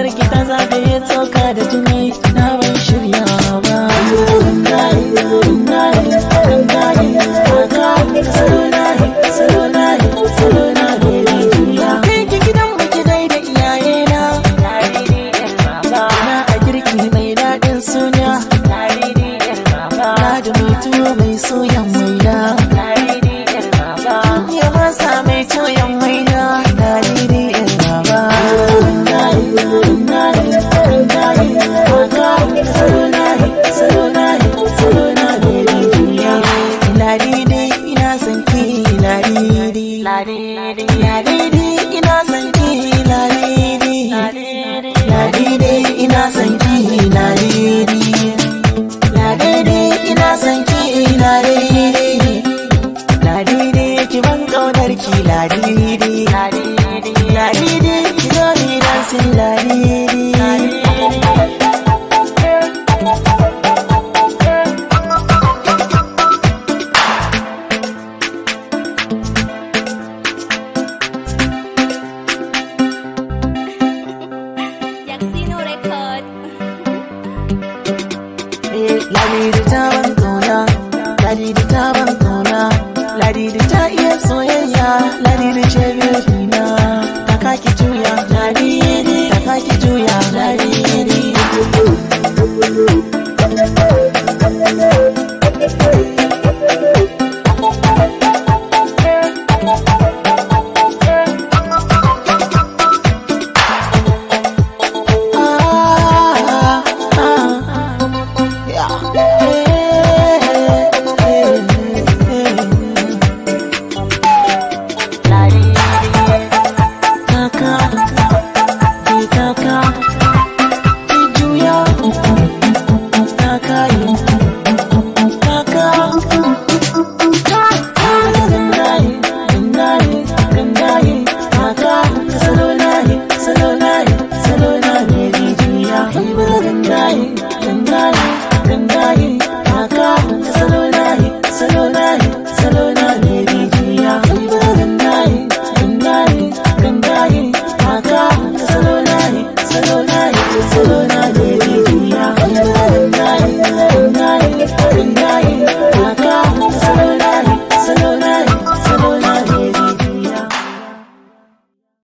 wakar ki ta zagaye tsoka da jini na ban shirya ba. Kai ki gidan mu ki gaida iyaye na a girki mai daɗin suna na da mai tuwo mai soyan waina ya masa mai toyan waina na daidai yan baba. Ladidi ina son ki ladidi, ladidi ina son ki ladidi, ladidi ina son ki ladidi, ladidi ina son ki ladidi, ladidi ki ban kaunar ki ladidi, ladidi ki zo mi dansin ladidi. Ladidi ta ban kauna, ladidi ta ban